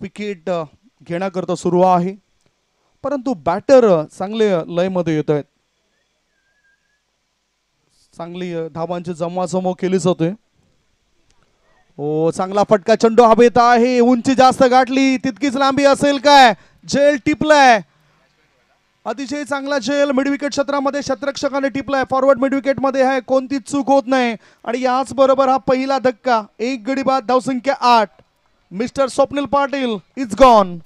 S1: विकेट घेण्याकरता सुरू आहे, परंतु बॅटर चांगले लयमध्ये येत आहेत. चांगली धावांची जमवाजमव केली जाते. ओ, चांगला फटका. चेंडू हवेत आहे. उंची जास्त गाठली, तितकीच लांबी असेल काय? झेल टिपलाय. अतिशय चांगला झेल मिड विकेट क्षेत्रामध्ये क्षेत्ररक्षकाने टिपलाय. फॉरवर्ड मिड विकेट मध्ये आहे. कोणतीच चूक होत नाही आणि याच बरोबर हा पहिला धक्का. 1 गडी बाद. धावसंख्या 8. Mister Swapnil Patil is gone.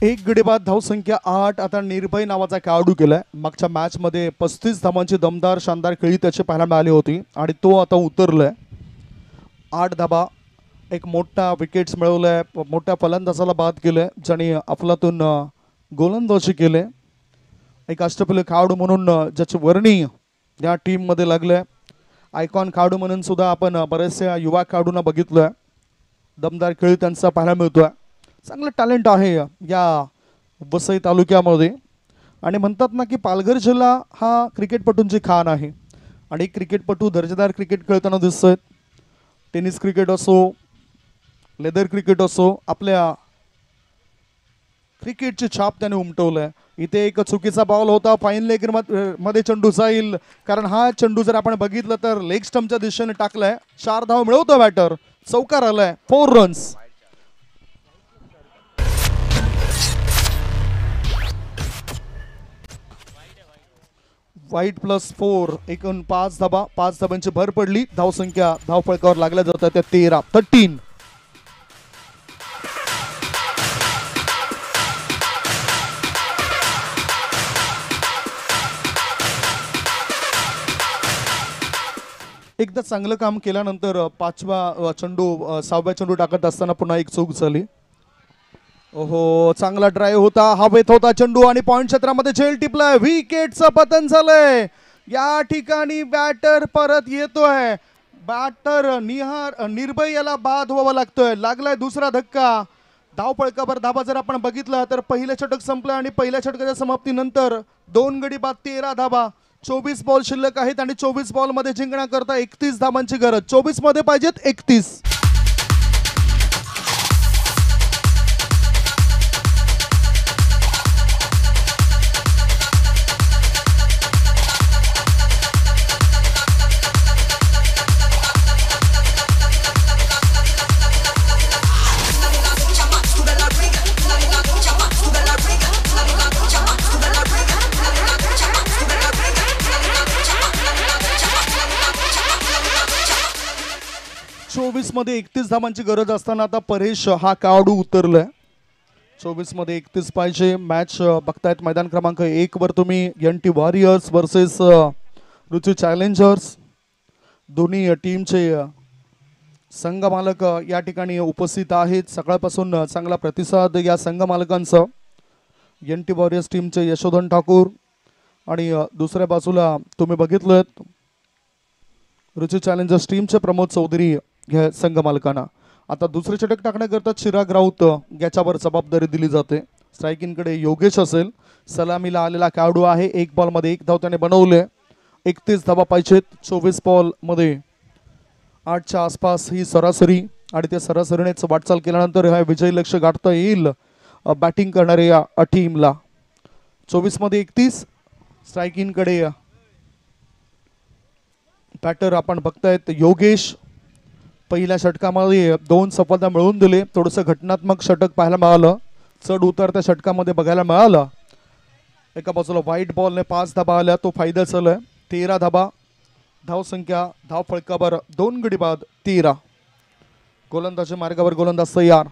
S1: एक गडी बाद. धावसंख्या 8. आता निर्भय नावाचा खेळाडू केलाय. मागच्या मॅच मध्ये 35 धावांची दमदार शानदार खेळी त्याची पाहायला मिळाली होती आणि तो आता उतरलाय. 8 धाबा, एक मोठा विकेट्स मिळवलाय, मोठ्या फलंदाजाला बाद केलंय, ज्याने अफलातून गोलंदाजी केले. एक अष्टपैलू खेळाडू म्हणून ज्याची वर्णी या टीम मध्ये लागले. आयकॉन खेळाडू म्हणून सुद्धा आपण बरेचशा युवा खेळाडूंना बघितलोय. दमदार खेळ त्यांचा पाहायला मिळतोय. चांगलं टॅलेंट आहे या वसई तालुक्यामध्ये आणि म्हणतात ना की पालघर जिल्हा हा क्रिकेटपटूंची खाण आहे आणि क्रिकेटपटू दर्जेदार क्रिकेट खेळताना दिसतोय. टेनिस क्रिकेट असो, लेदर क्रिकेट असो, आपल्या क्रिकेटची छाप त्याने उमटवलंय. इथे एक चुकीचा बॉल होता. फाईन लेग मध्ये चेंडू जाईल, कारण हा चेंडू जर आपण बघितलं तर लेग स्टंपच्या दिशेने टाकलाय. 4 धाव मिळवतो बॅटर. चौकार आलाय. 4 रन्स. वाईट +4 एकूण 5 धाबा. 5 धाबांची भर पडली. धावसंख्या धावफळकावर लागल्या जातात त्या 13. एकदा चांगलं काम केल्यानंतर 5वा चेंडू 6व्या चेंडू टाकत असताना पुन्हा एक चूक झाली. ओहो, चांगला ड्राईव्ह होता. हवेत होता चेंडू आणि पॉइंट क्षेत्रामध्ये झेल टिपलाय. विकेटचं पतन झालंय. या ठिकाणी बॅटर परत येतोय. बॅटर निर्भय याला बाद व्हावा लागतोय. लागलाय दुसरा धक्का. धावफळकावर धाबा जर आपण बघितला तर पहिलं षटक संपलं आणि पहिल्या षटकाच्या समाप्तीनंतर 2 गडी बाद 13 धाबा. 24 बॉल शिल्लक आहेत आणि 24 बॉल मध्ये जिंकण्याकरता 31 धाबांची गरज. 24 मध्ये पाहिजेत 31. 24 मध्ये 31 धावांची गरज असताना आता परेश हा खेळाडू उतरलाय. 24 मध्ये 31 पाहिजे. मॅच बघतायत मैदान क्रमांक 1 वर तुम्ही NT वॉरियर्स वर्सेस रुची चॅलेंजर्स. दोन्ही टीमचे संघ मालक या ठिकाणी उपस्थित आहेत. सकाळपासून चांगला प्रतिसाद या संघ मालकांचा. NT वॉरियर्स टीमचे यशोधन ठाकूर आणि दुसऱ्या बाजूला तुम्ही बघितलं रुची चॅलेंजर्स टीमचे प्रमोद चौधरी या संघ मालकांना. आता दुसरे षटक टाकण्याकरता चिराग राऊत याच्यावर जबाबदारी दिली जाते. स्ट्रायकिंगकडे योगेश असेल. सलामीला आलेला खेळाडू आहे. 1 बॉलमध्ये 1 धाव त्याने बनवले. 31 धावा पाहिजेत. 24 बॉलमध्ये 8च्या आसपास ही सरासरी आणि त्या सरासरीनेच वाटचाल केल्यानंतर हा विजयी लक्ष्य गाठता येईल बॅटिंग करणाऱ्या या टीमला. 24 मध्ये 31. स्ट्रायकिंगकडे बॅटर आपण बघतायत योगेश. पहिल्या षटकामध्ये 2 सफलता मिळवून दिले. थोडंसं घटनात्मक षटक पाहायला मिळालं. चढ उतर त्या षटकामध्ये बघायला मिळालं. एका बाजूला व्हाईट बॉलने 5 धाबा आल्या, तो फायदा चाललाय. 13 धाबा. धावसंख्या धाव फळकावर 2 गडी बाद 13. गोलंदाजी मार्गावर गोलंदाज तयार.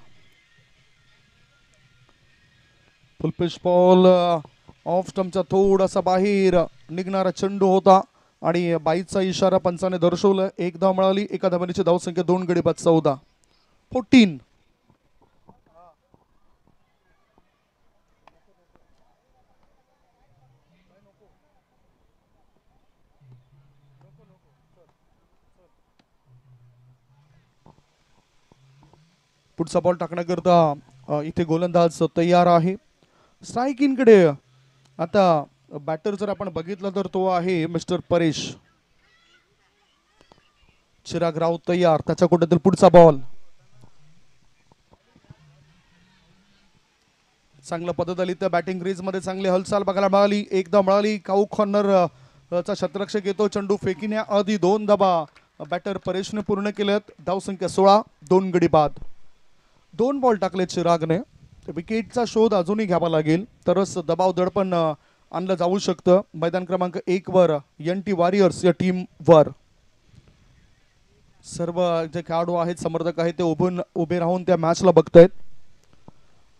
S1: फुलपिच बॉल ऑफ स्टंपच्या थोडासा बाहेर निघणारा चेंडू होता आणि बाईचा इशारा पंचाने दर्शवला. 1 धाव मिळाली. एका धावनीची धावसंख्या 2 गडी बाद 14. 14. पुढचा बॉल टाकण्याकरता इथे गोलंदाज तयार आहे. स्ट्रायकिंगकडे आता बॅटर जर आपण बघितलं तर तो आहे मिस्टर परेश. चिराग राऊत तयार. त्याच्या कुठेतरी पुढचा बॉल चांगल्या पद्धतीने त्या बॅटिंग क्रीज मध्ये चांगली हालचाल बघायला मिळाली. 1 धाव मिळाली. काऊ कॉर्नर चा क्षेत्ररक्षक येतो. चेंडू फेकण्याआधी 2 धाबा बॅटर परेशने पूर्ण केल्यात. धावसंख्या 16. 2 गडी बाद. 2 बॉल टाकले चिरागने. विकेटचा शोध अजूनही घ्यावा लागेल तरच दबाव दडपण आणलं जाऊ शकतं मैदान क्रमांक 1 वर NT वॉरियर्स या टीम वर. सर्व जे खेळाडू आहेत समर्थक आहेत ते उभे राहून त्या मॅचला बघतायत.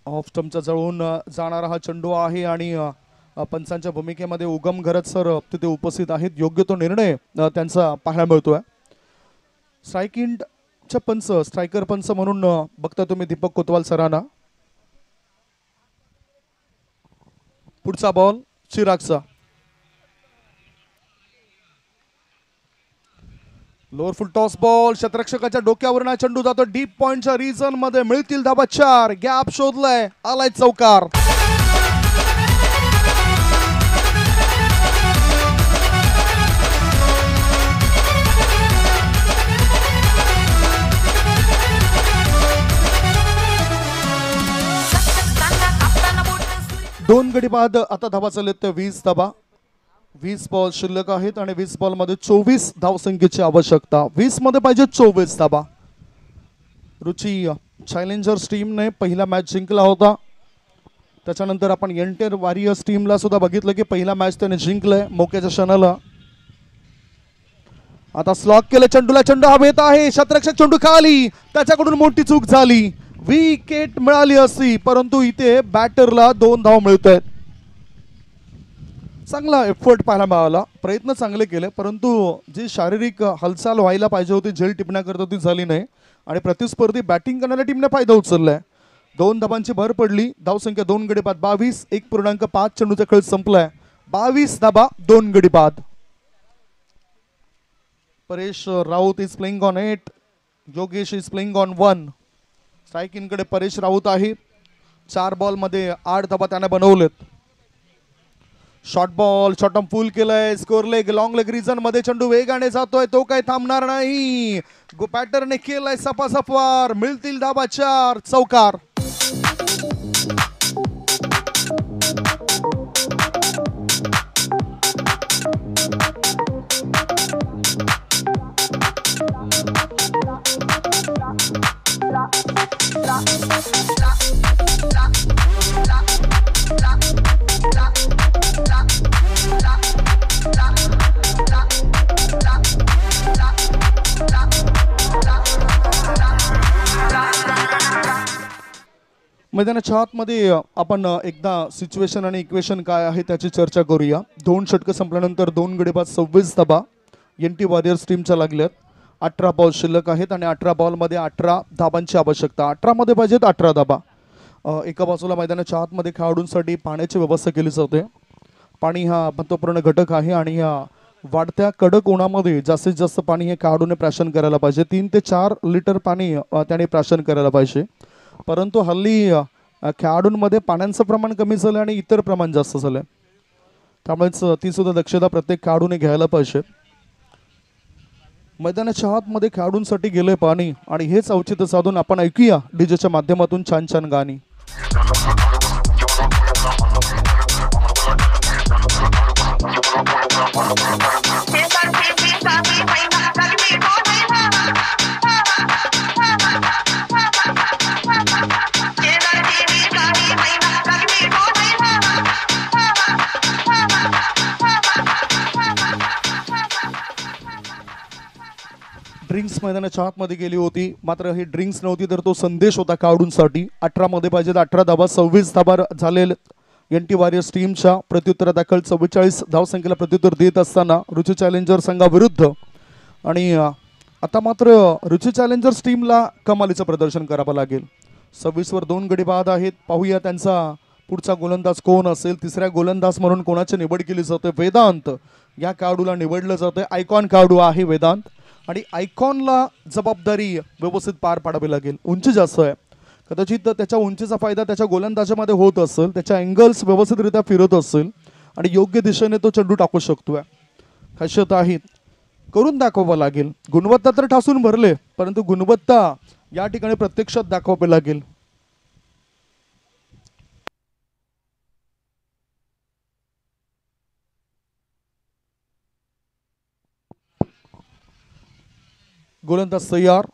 S1: ऑफ स्टंपचा जळून जाणारा हा चेंडू आहे आणि पंचांच्या भूमिकेमध्ये उगम घरत सर तिथे उपस्थित आहेत. योग्य तो निर्णय त्यांचा पाहायला मिळतोय. स्ट्रायकिंगच्या पंच स्ट्रायकर पंच म्हणून बघता तुम्ही दीपक कोतवाल सरांना. पुढचा बॉल चिरागचा. लोअर फुल टॉस बॉल क्षेत्ररक्षकाच्या डोक्यावरून चेंडू जातो डीप पॉइंटच्या रिजन मध्ये. मिळतील धाबा 4. गॅप शोधलाय. आलाय चौकार. दोन गडी बाद. आता धाबा चालत तर 20 धाबा. 20 बॉल शिल्लक आहेत आणि 20 बॉल मध्ये 24 धावसंख्येची आवश्यकता. 20 मध्ये पाहिजे 24 धाबा. रुची चॅलेंजर्स टीमने पहिला मॅच जिंकला होता. त्याच्यानंतर आपण NT वॉरियर्स टीमला सुद्धा बघितलं की पहिला मॅच त्याने जिंकलाय मोक्याच्या क्षणाला. आता स्लॉक केलं चेंडूला. चेंडू हवेत आहे. क्षेत्ररक्षक चेंडू खाली. त्याच्याकडून मोठी चूक झाली. विकेट मिळाली असती परंतु इथे बॅटरला 2 धाव मिळत आहेत. चांगला एफर्ट पाहायला मिळाला. प्रयत्न चांगले केले परंतु जी शारीरिक हालचाल व्हायला पाहिजे होती झेल टिपण्याकरता ती झाली नाही आणि प्रतिस्पर्धी बॅटिंग करणाऱ्या टीमने फायदा उचललाय. 2 धाबांची भर पडली. धावसंख्या 2 गडी बाद 22. 1.5 चेंडूचा खेळ संपलाय. 22 धाबा 2 गडी बाद. Paresh Raut is playing on 8. Yogesh is playing on 1. स्ट्रायकिंगकडे परेश राऊत आहे. 4 बॉल मध्ये 8 धाबा त्याने बनवलेत. शॉर्ट बॉल शॉर्टम फुल केलंय. Square leg long leg region मध्ये चेंडू वेगाने जातोय. तो काही थांबणार नाही. बॅटरने केलाय सपासपवार. मिळतील धाबा 4. चौकार. मैदानाच्या आतमध्ये आपण एकदा सिच्युएशन आणि इक्वेशन काय आहे त्याची चर्चा करूया. 2 षटकं संपल्यानंतर 2 गडी बाद 26 धाबा NT वॉरियर्स टीमच्या लागल्यात. 18 बॉल शिल्लक आहेत आणि 18 बॉलमध्ये 18 धाबांची आवश्यकता. 18 मध्ये पाहिजेत 18 धाबा. एका बाजूला मैदानाच्या आतमध्ये खेळाडूंसाठी पाण्याची व्यवस्था केली जाते. पाणी हा महत्त्वपूर्ण घटक आहे आणि या वाढत्या कडक उन्हामध्ये जास्तीत जास्त पाणी हे खेळाडूने प्राशन करायला पाहिजे. 3 ते 4 लिटर पाणी त्याने प्राशन करायला पाहिजे. परंतु हल्ली खेळाडूंमध्ये पाण्याचं प्रमाण कमी झालं आणि इतर प्रमाण जास्त झालं. त्यामुळेच ती सुद्धा दक्षता प्रत्येक खेळाडूने घ्यायला पाहिजे. मैदानाच्या आतमध्ये खेळाडूंसाठी गेले पाणी आणि हेच औचित्य साधून आपण ऐकूया डीजेच्या माध्यमातून छान छान गाणी. ड्रिंक्स मैदानाच्या आतमध्ये गेली होती, मात्र ही ड्रिंक्स नव्हती तर तो संदेश होता खेळाडूंसाठी. 18 मध्ये पाहिजेत 18 धाबा. 26 धाबा झालेले NT वॉरियर्स टीमच्या प्रत्युत्तर दाखल 44 धावसंख्येला प्रत्युत्तर देत असताना रुची चॅलेंजर संघाविरुद्ध आणि आता मात्र रुची चॅलेंजर्स टीमला कमालीचं प्रदर्शन करावं लागेल. 26 वर 2 गडी बाद आहेत. पाहूया त्यांचा पुढचा गोलंदाज कोण असेल. तिसऱ्या गोलंदाज म्हणून कोणाची निवड केली जाते. वेदांत या खेळाडूला निवडलं जातं. आयकॉन खेळाडू आहे वेदांत आणि आयकॉनला जबाबदारी व्यवस्थित पार पाडावी लागेल. उंची जास्त आहे, कदाचित त्याच्या उंचीचा फायदा त्याच्या गोलंदाजामध्ये होत असेल. त्याच्या अँगल्स व्यवस्थितरित्या फिरत असेल आणि योग्य दिशेने तो चेंडू टाकू शकतोय. खासियत आहेत, करून दाखवावं लागेल. गुणवत्ता तर ठासून भरले, परंतु गुणवत्ता या ठिकाणी प्रत्यक्षात दाखवावी लागेल. गोलंदाज तयार.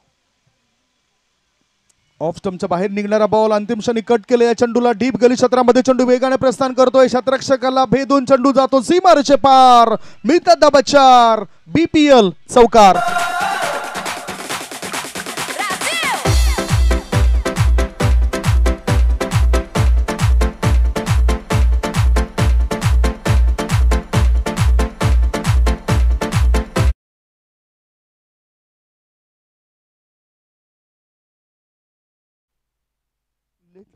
S1: ऑफ स्टंपच्या बाहेर निघणारा बॉल अंतिम क्षणी कट केले. या चेंडूला डीप गली क्षेत्रामध्ये चेंडू वेगाने प्रस्थान करतोय. क्षेत्ररक्षकाला भेदून चेंडू जातो सीमारेषे पार. मिळतात धाबा 4. BPL चौकार.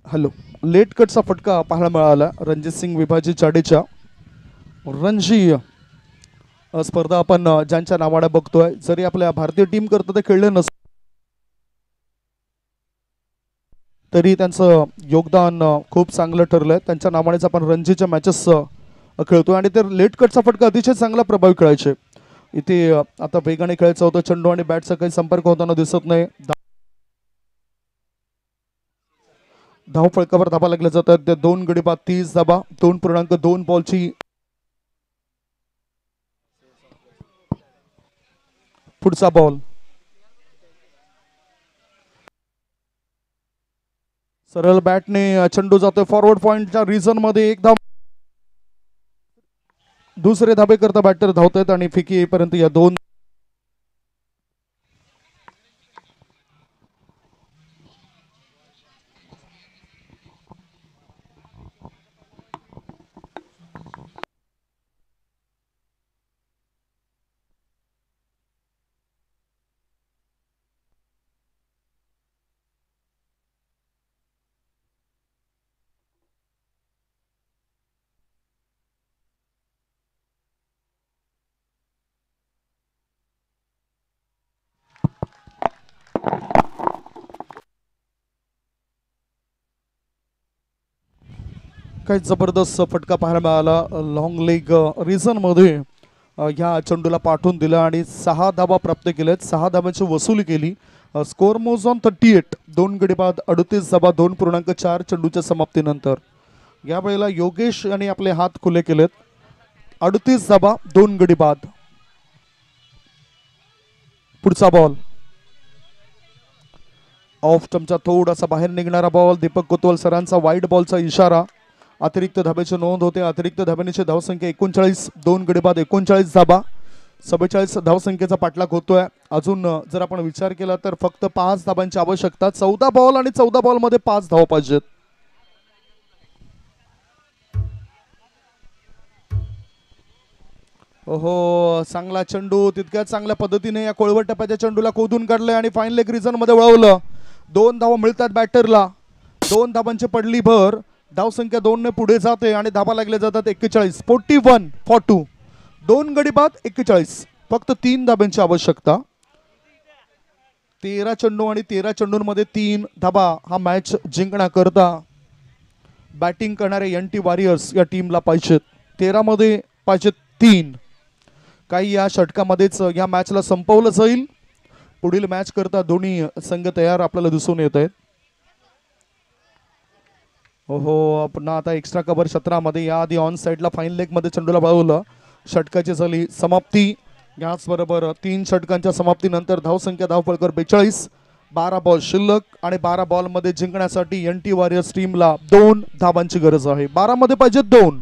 S1: हॅलो, लेट कटचा फटका पाहायला मिळाला. रणजित सिंग विभाजी चाडेच्या रणजी स्पर्धा आपण ज्यांच्या नावाने बघतोय, जरी आपल्या भारतीय टीम करता ते खेळले नस तरी त्यांचं योगदान खूप चांगलं ठरलंय. त्यांच्या नावानेच आपण रणजीच्या मॅचेस खेळतोय आणि ते लेट कटचा फटका अतिशय चांगला प्रभावी खेळायचे. इथे आता वेगाने खेळायचं होतं. चेंडू आणि बॅटचा काही संपर्क होताना दिसत नाही. धाव फळकावर धाबा लागल्या जातात. 2 गडी बाद 30 धाबा. 2.2 बॉलची पुढचा बॉल. सरळ बॅटने चेंडू जातोय फॉरवर्ड पॉइंटच्या रिझन मध्ये. एक धाव. दुसरे धाबे करता बॅटर धावतात आणि फिकी येईपर्यंत या 2 काही जबरदस्त फटका पाहायला मिळाला. लॉंग लेग रिझन मध्ये ह्या चेंडूला पाठवून दिलं आणि 6 धाबा प्राप्त केल्यात. 6 धाब्याची वसुली केली. स्कोर मोज ऑन 38. 2 गडी बाद 38 धाबा 2.4 चेंडूच्या समाप्तीनंतर. यावेळेला योगेश यांनी आपले हात खुले केलेत. 38 धाबा 2 गडी बाद. पुढचा बॉल ऑफ स्टंपचा थोडासा बाहेर निघणारा बॉल. दीपक कोतवाल सरांचा वाईड बॉलचा इशारा. अतिरिक्त धाब्याची नोंद होते. अतिरिक्त धाब्याची धावसंख्या 39. 2 गडी बाद 39 धाबा. 47 धावसंख्येचा पाठलाग होतोय. अजून जर आपण विचार केला तर फक्त 5 धाबांची आवश्यकता. 14 बॉल आणि 14 बॉल मध्ये 5 धावा पाहिजेत. ओहो, चांगला चेंडू तितक्याच चांगल्या पद्धतीने या कोळवट टप्प्याच्या चेंडूला खोदून काढलंय आणि फाईन लेग रिझन मध्ये वळवलं. 2 धावा मिळतात बॅटरला. 2 धाबांची पडली भर. धावसंख्या 2 ने पुढे जाते आणि धाबा लागले जातात 41. 41 for 2. 2 गडी बाद 41. फक्त 3 धाब्यांची आवश्यकता. 13 चेंडू आणि 13 चेंडूंमध्ये 3 धाबा हा मॅच जिंकण्याकरता बॅटिंग करणारे NT वॉरियर्स या टीमला पाहिजेत. 13 मध्ये पाहिजेत 3. काही या षटकामध्येच या मॅचला संपवलं जाईल. पुढील मॅच करता दोन्ही संघ तयार आपल्याला दिसून येत आहेत. ओहो, पुन्हा आता एक्स्ट्रा कव्हर क्षेत्रामध्ये याआधी ऑन साईडला फाईन लेग मध्ये चेंडूला वळवलं. षटकाची झाली समाप्ती. याचबरोबर 3 षटकांच्या समाप्तीनंतर धावसंख्या धावफलकर 42. 12 बॉल शिल्लक आणि 12 बॉल मध्ये जिंकण्यासाठी NT वॉरियर्स टीमला 2 धाबांची गरज आहे. 12 मध्ये पाहिजे 2.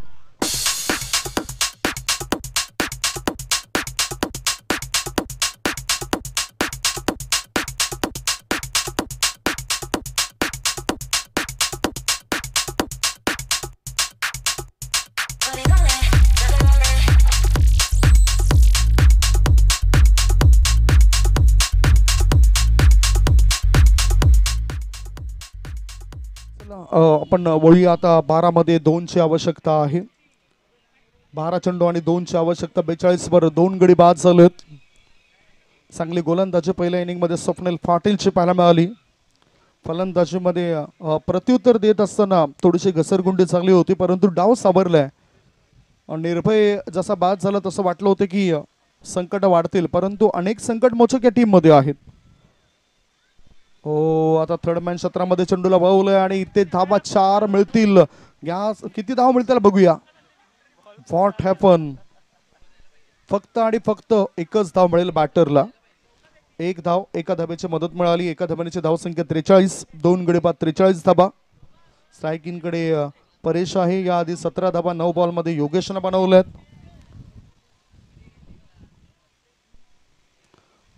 S1: आपण वळी आता 12 मध्ये 2 ची आवश्यकता आहे. 12 चेंडू आणि 2 ची आवश्यकता. 42 वर 2 गडी बाद झालेत. चांगली गोलंदाजी पहिल्या इनिंग मध्ये स्वप्नील पाटीलची पाहायला मिळाली. फलंदाजीमध्ये प्रत्युत्तर देत असताना थोडीशी घसरगुंडी चांगली होती, परंतु डाव सावरलाय. निर्भय जसा बाद झाला तसं वाटलं होतं की संकट वाढतील, परंतु अनेक संकट मोचक या टीम मध्ये आहेत. हो, आता थर्ड मॅन क्षेत्रामध्ये चेंडूला वळवलंय आणि इथे धावा 4 मिळतील. या किती धावा मिळतील बघूया. What happen. फक्त आणि फक्त एकच धाव मिळेल बॅटरला. 1 धाव, एका धाब्याची मदत मिळाली. एका धाब्याची धावसंख्या 43. 2 गडी बाद 43 धाबा. स्ट्रायकिंग कडे परेश आहे. याआधी 17 धाबा 9 बॉल मध्ये योगेशनं बनवल्यात.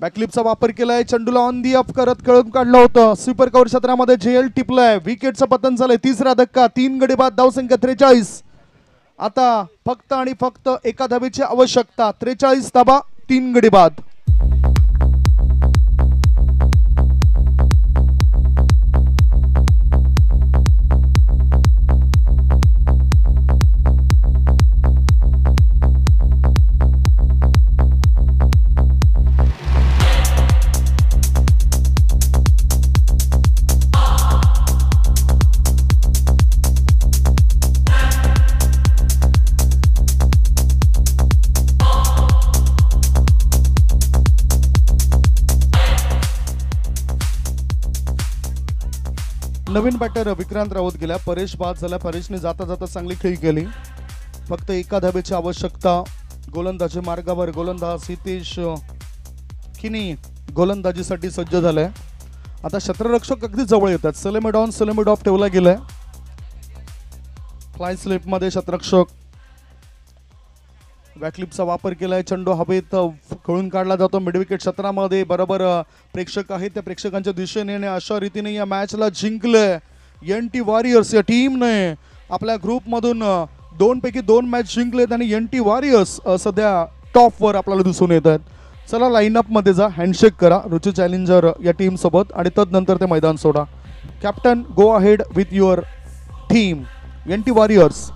S1: बॅकलिपचा वापर केलाय. चेंडूला ऑन दी अप करत खेळून काढलं होतं. स्वीपर कव्हर क्षेत्रामध्ये JL टिपलाय. विकेटचं पतन झालंय. 3रा धक्का. 3 गडी बाद धावसंख्या 43. आता फक्त आणि फक्त एका धाबेची आवश्यकता. 43 धाबा 3 गडी बाद. नवीन बॅटर विक्रांत राऊत गेला. परेश बाद झाला. परेशने जाता जाता चांगली खेळी केली. फक्त एका धाब्याची आवश्यकता. गोलंदाजी मार्गावर गोलंदाज हितेश किनी गोलंदाजीसाठी सज्ज झालाय. आता क्षेत्ररक्षक अगदी जवळ येतात. सलेमिड ऑन सलेमिड ऑफ ठेवला गेलाय. फ्लाय स्लिप मध्ये क्षेत्ररक्षक बॅकलिपचा वापर केलाय. चेंडू हवेत खेळून काढला जातो. मिडविकेट क्षेत्रामध्ये बरोबर प्रेक्षक आहेत. त्या प्रेक्षकांच्या दिशेने अशा रीतीने या मॅचला जिंकलंय NT वॉरियर्स या टीमने. आपल्या ग्रुपमधून 2 पैकी 2 मॅच जिंकलेत आणि NT वॉरियर्स सध्या टॉपवर आपल्याला दिसून येत आहेत. चला लाईनअप मध्ये जा, हँडशेक करा रुची चॅलेंजर या टीम सोबत आणि तदनंतर ते मैदान सोडा. Captain, go ahead with your team NT warriors.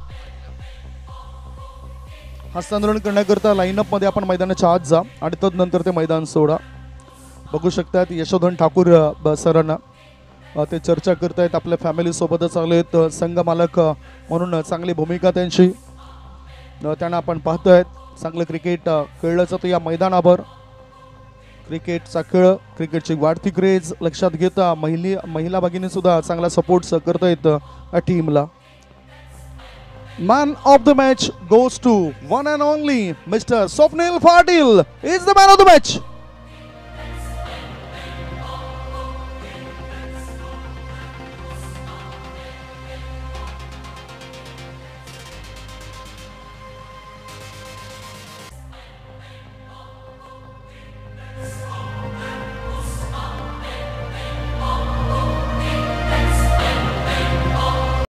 S1: हस्तांतरण करण्याकरता लाईनअप मध्ये आपण मैदानाच्या आत जा आणि तदनंतर ते मैदान सोडा. बघू शकतात यशोधन ठाकूर सरांना ते चर्चा करतायत. आपल्या फॅमिली सोबतच आलेत. संघ मालक म्हणून चांगली भूमिका त्यांची. त्यांना आपण पाहतोय. चांगलं क्रिकेट खेळलं जातं या मैदानावर. क्रिकेटचा खेळ, क्रिकेटची वाढती क्रेज लक्षात घेता महिला भगिनी सुद्धा चांगला सपोर्ट करतायत या टीमला. Man of the match goes to one and only Mr. Swapnil Patil is the man of the match.